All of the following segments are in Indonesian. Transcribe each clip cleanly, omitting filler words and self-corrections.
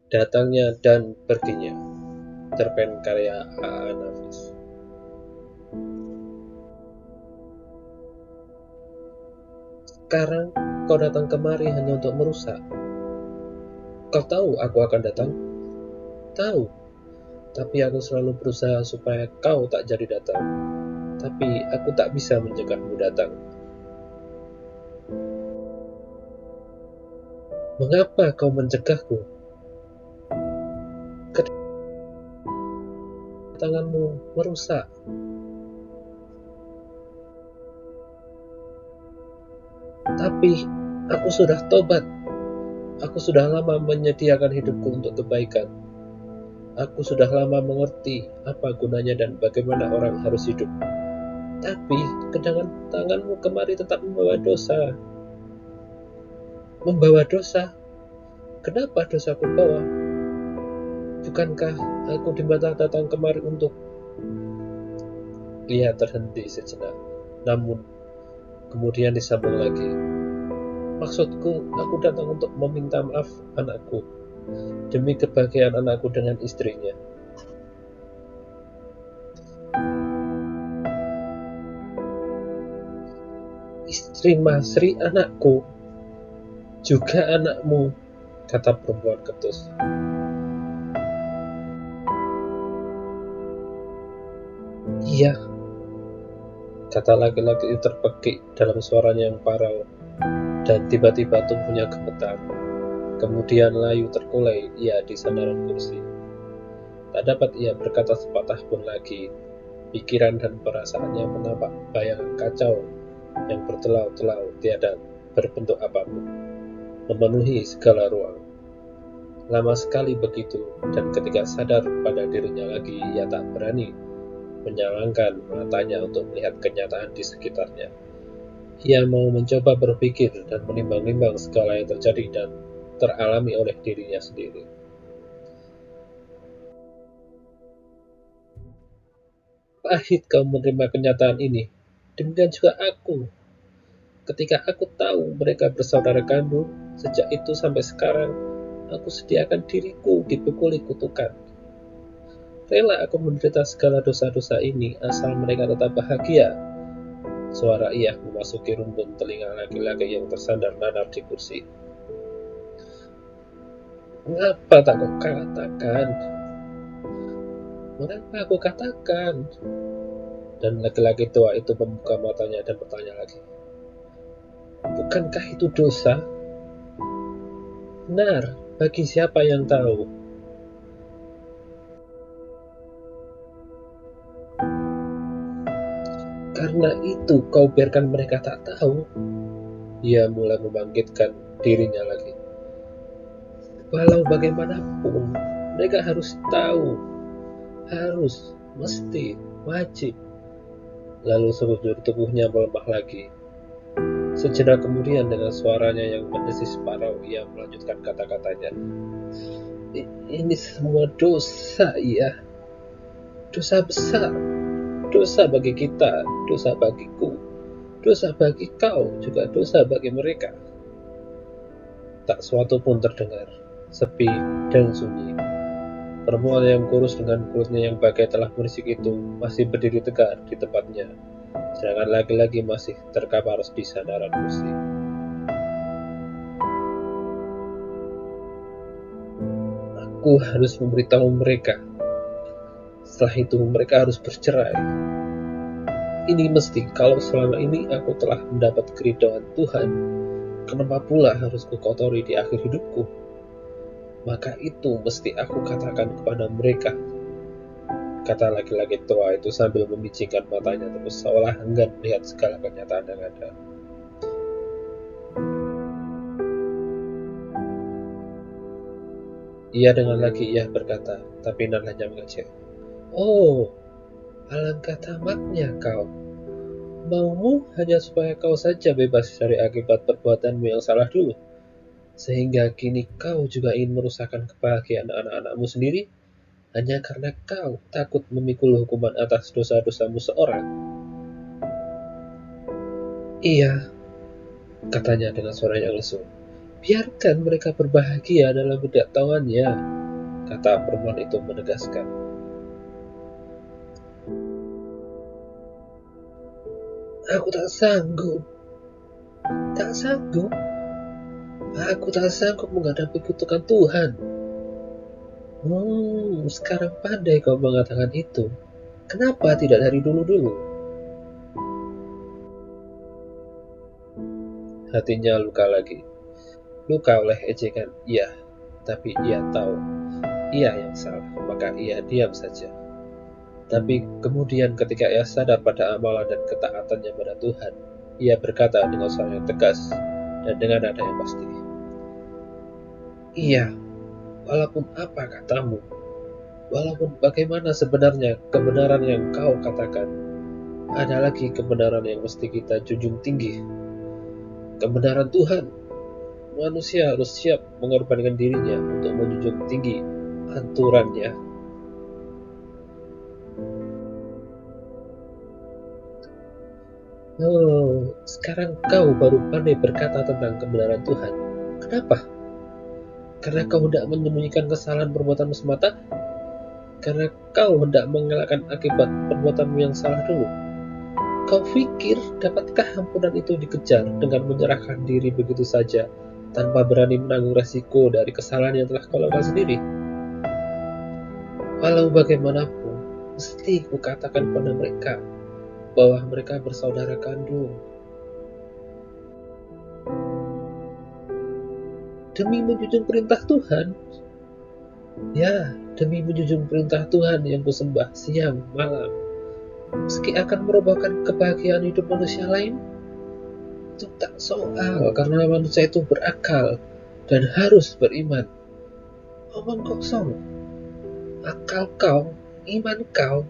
Datangnya dan perginya. Cerpen karya A.A. Nafis. Sekarang kau datang kemari hanya untuk merusak. Kau tahu aku akan datang? Tahu, tapi aku selalu berusaha supaya kau tak jadi datang. Tapi aku tak bisa mencegahmu datang. Mengapa kau mencegahku? Kedatanganmu merusak. Tapi aku sudah tobat. Aku sudah lama menyediakan hidupku untuk kebaikan. Aku sudah lama mengerti apa gunanya dan bagaimana orang harus hidup. Tapi kedatanganmu kemari tetap membawa dosa. Membawa dosa? Kenapa dosa aku bawa? Bukankah aku diminta datang kemari untuk... Ia terhenti sejenak, namun kemudian disambung lagi. Maksudku, aku datang untuk meminta maaf anakku, demi kebahagiaan anakku dengan istrinya. Istri Masri anakku, juga anakmu, kata perempuan ketus. Iya, kata laki-laki itu terpekik dalam suaranya yang parau, dan tiba-tiba tubuhnya gemetar. Kemudian layu terkulai ia di sandaran kursi. Tak dapat ia berkata sepatah pun lagi. Pikiran dan perasaannya menampak bayangan kacau yang bertelau-telau tiada berbentuk apapun, memenuhi segala ruang. Lama sekali begitu, dan ketika sadar pada dirinya lagi, ia tak berani menyalangkan matanya untuk melihat kenyataan di sekitarnya. Ia mau mencoba berpikir dan menimbang-nimbang segala yang terjadi dan teralami oleh dirinya sendiri. Pahit kau menerima kenyataan ini, demikian juga aku. Ketika aku tahu mereka bersaudara kandung, sejak itu sampai sekarang, aku sediakan diriku dipukuli kutukan. Rela aku menderita segala dosa-dosa ini, asal mereka tetap bahagia. Suara ia memasuki rumpun telinga laki-laki yang tersandar nanar di kursi. Mengapa tak kau katakan? Mengapa aku katakan? Dan laki-laki tua itu membuka matanya dan bertanya lagi. Bukankah itu dosa? Benar, bagi siapa yang tahu? Karena itu kau biarkan mereka tak tahu. Ia mulai membangkitkan dirinya lagi. Walau bagaimanapun, mereka harus tahu. Harus, mesti, wajib. Lalu sekujur tubuhnya melemah lagi. Sejenak kemudian dengan suaranya yang mendesis parau, ia melanjutkan kata-katanya. Ini semua dosa, ya. Dosa besar. Dosa bagi kita, dosa bagiku, dosa bagi kau, juga dosa bagi mereka. Tak suatu pun terdengar, sepi dan sunyi. Perempuan yang kurus dengan kulitnya yang bagai telah berisik itu masih berdiri tegak di tempatnya, sedangkan laki-laki masih terkapar di sandaran kursi. Aku harus memberitahu mereka. Setelah itu mereka harus bercerai. Ini mesti, kalau selama ini aku telah mendapat keridhaan Tuhan, kenapa pula harus kukotori di akhir hidupku? Maka itu mesti aku katakan kepada mereka, kata laki-laki tua itu sambil memicingkan matanya terus seolah enggan melihat segala kenyataan yang ada. Ia dengan lagi ia berkata, tapi nadanya mengejek. Oh, alangkah tamaknya kau. Maumu hanya supaya kau saja bebas dari akibat perbuatanmu yang salah dulu, sehingga kini kau juga ingin merusakkan kebahagiaan anak-anakmu sendiri, hanya karena kau takut memikul hukuman atas dosa-dosamu seorang. Iya, katanya dengan suara yang lesu. Biarkan mereka berbahagia dalam ketidaktahuannya, kata perempuan itu menegaskan. Aku tak sanggup. Tak sanggup. Aku tak sanggup menghadapi kutukan Tuhan. Sekarang pandai kau mengatakan itu. Kenapa tidak dari dulu-dulu? Hatinya luka lagi. Luka oleh ejekan, iya. Tapi ia tahu, ia yang salah, maka ia diam saja. Tapi kemudian ketika ia sadar pada amalan dan ketaatannya pada Tuhan, ia berkata dengan suara yang tegas dan dengan nada yang pasti. Iya, walaupun apa katamu, walaupun bagaimana sebenarnya kebenaran yang kau katakan, ada lagi kebenaran yang mesti kita junjung tinggi. Kebenaran Tuhan. Manusia harus siap mengorbankan dirinya untuk menjunjung tinggi aturannya. Sekarang kau baru pandai berkata tentang kebenaran Tuhan. Kenapa? Karena kau hendak menyembunyikan kesalahan perbuatanmu semata? Karena kau hendak mengelakkan akibat perbuatanmu yang salah dulu? Kau pikir dapatkah ampunan itu dikejar dengan menyerahkan diri begitu saja tanpa berani menanggung resiko dari kesalahan yang telah kau lakukan sendiri? Walau bagaimanapun, mesti kukatakan pada mereka bahwa mereka bersaudara kandung. Demi menjunjung perintah Tuhan. Ya, demi menjunjung perintah Tuhan yang kusembah siang malam. Meski akan merobohkan kebahagiaan hidup manusia lain, itu tak soal karena manusia itu berakal dan harus beriman. Omong kosong. Akal kau, iman kau,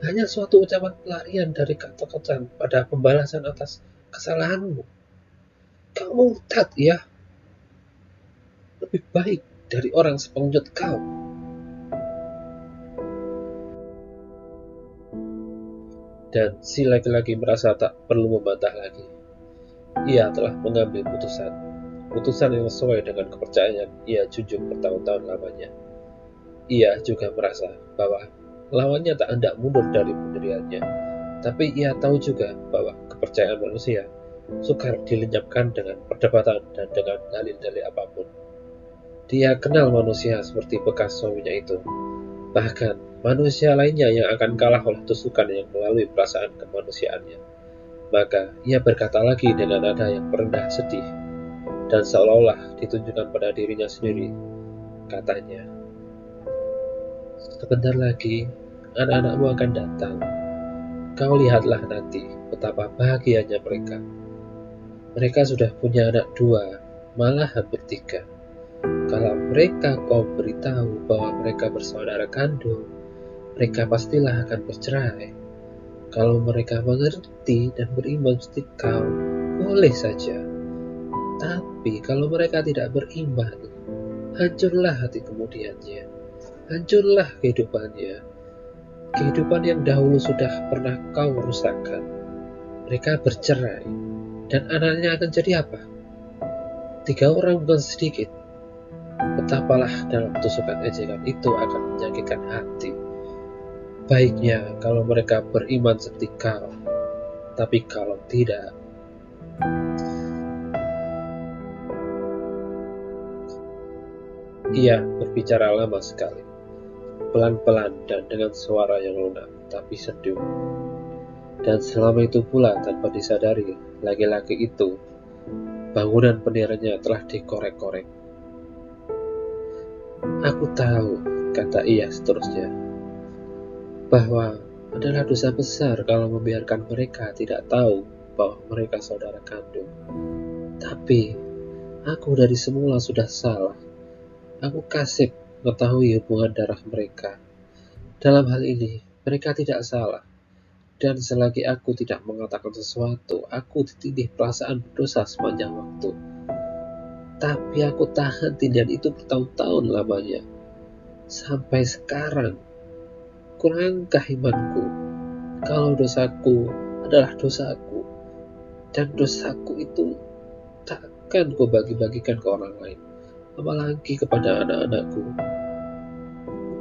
hanya suatu ucapan pelarian dari kata-kata pada pembalasan atas kesalahanmu. Kau murtad ya, lebih baik dari orang sepengecut kau. Dan si laki-laki merasa tak perlu membantah lagi. Ia telah mengambil putusan yang sesuai dengan kepercayaan yang ia junjung bertahun-tahun lamanya. Ia juga merasa bahwa lawannya tak hendak mundur dari pendiriannya, tapi ia tahu juga bahwa kepercayaan manusia sukar dilenyapkan dengan perdebatan dan dengan dalil-dalil apapun. Dia kenal manusia seperti bekas suaminya itu, bahkan manusia lainnya yang akan kalah oleh tusukan yang melalui perasaan kemanusiaannya. Maka ia berkata lagi dengan nada yang merendah sedih, dan seolah-olah ditunjukkan pada dirinya sendiri. Katanya, sebentar lagi anak-anakmu akan datang. Kau lihatlah nanti betapa bahagianya mereka. Mereka sudah punya anak 2, malah hampir 3. Kalau mereka kau beritahu bahwa mereka bersaudara kandung, mereka pastilah akan bercerai. Kalau mereka mengerti dan beriman seperti kau, boleh saja. Tapi kalau mereka tidak beriman, hancurlah hati kemudiannya. Hancurlah kehidupannya. Kehidupan yang dahulu sudah pernah kau rusakkan. Mereka bercerai, dan anaknya akan jadi apa? 3 orang bukan sedikit. Betapalah dalam tusukan ejekan itu akan menyakitkan hati. Baiknya kalau mereka beriman seperti kau, tapi kalau tidak. Ia berbicara lama sekali, pelan-pelan dan dengan suara yang lunak, tapi seduh. Dan selama itu pula tanpa disadari, laki-laki itu, bangunan pendiranya telah dikorek-korek. Aku tahu, kata ia seterusnya, bahwa adalah dosa besar kalau membiarkan mereka tidak tahu bahwa mereka saudara kandung. Tapi, aku dari semula sudah salah. Aku kasih mengetahui hubungan darah mereka. Dalam hal ini, mereka tidak salah. Dan selagi aku tidak mengatakan sesuatu, aku ditindih perasaan berdosa sepanjang waktu. Tapi aku tahan tindakan itu bertahun-tahun lamanya. Sampai sekarang, kurangkah imanku kalau dosaku adalah dosaku, dan dosaku itu tak akan kubagi-bagikan ke orang lain, apalagi kepada anak-anakku.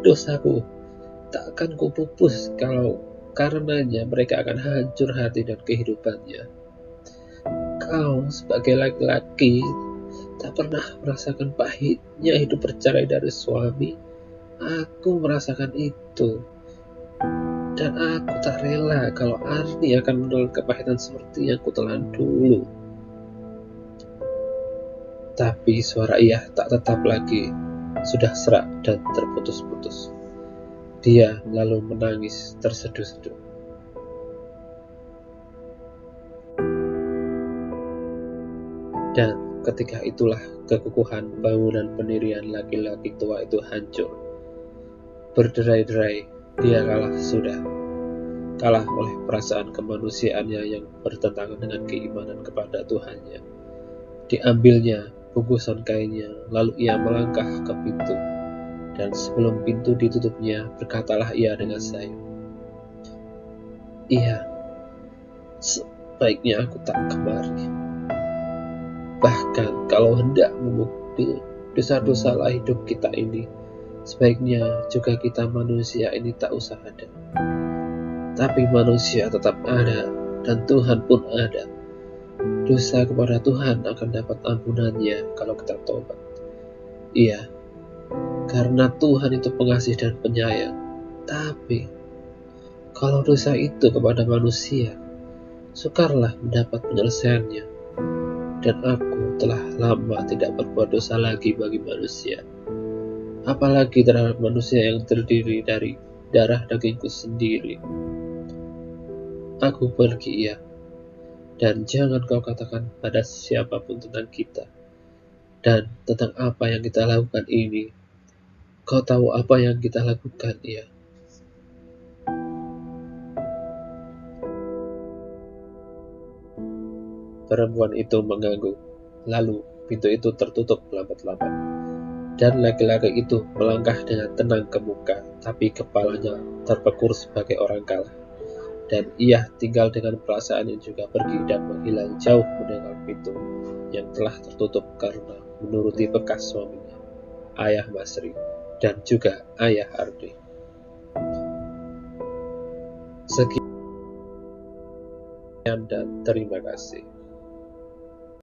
Dosaku tak akan kupupus kalau karenanya mereka akan hancur hati dan kehidupannya. Kau sebagai laki-laki tak pernah merasakan pahitnya hidup bercerai dari suami. Aku merasakan itu. Dan aku tak rela kalau Arni akan menelan kepahitan seperti yang kutelan dulu. Tapi suara Iyah tak tetap lagi, sudah serak dan terputus-putus. Dia lalu menangis terseduh-seduh. Dan ketika itulah kekukuhan bangunan pendirian laki-laki tua itu hancur. Berderai-derai, dia kalah oleh perasaan kemanusiaannya yang bertentangan dengan keimanan kepada Tuhannya. Diambilnya bungkusan kainnya, lalu ia melangkah ke pintu, dan sebelum pintu ditutupnya, berkatalah ia dengan sayu, "Iya, sebaiknya aku tak kemari. Bahkan kalau hendak memukul dosa-dosalah hidup kita ini, sebaiknya juga kita manusia ini tak usah ada. Tapi manusia tetap ada, dan Tuhan pun ada. Dosa kepada Tuhan akan dapat ampunannya kalau kita tobat. Iya, karena Tuhan itu pengasih dan penyayang. Tapi kalau dosa itu kepada manusia, sukarlah mendapat penyelesaiannya. Dan aku telah lama tidak berbuat dosa lagi bagi manusia, apalagi terhadap manusia yang terdiri dari darah dagingku sendiri. Aku pergi, ya. Dan jangan kau katakan pada siapapun tentang kita dan tentang apa yang kita lakukan ini. Kau tahu apa yang kita lakukan, ya?" Perempuan itu mengangguk. Lalu pintu itu tertutup lambat-lambat, dan laki-laki itu melangkah dengan tenang ke muka, tapi kepalanya terpekur sebagai orang kalah. Dan ia tinggal dengan perasaan yang juga pergi dan menghilang jauh mendengar pintu yang telah tertutup karena menuruti bekas suaminya, Ayah Masri, dan juga Ayah Ardi. Sekian dan terima kasih.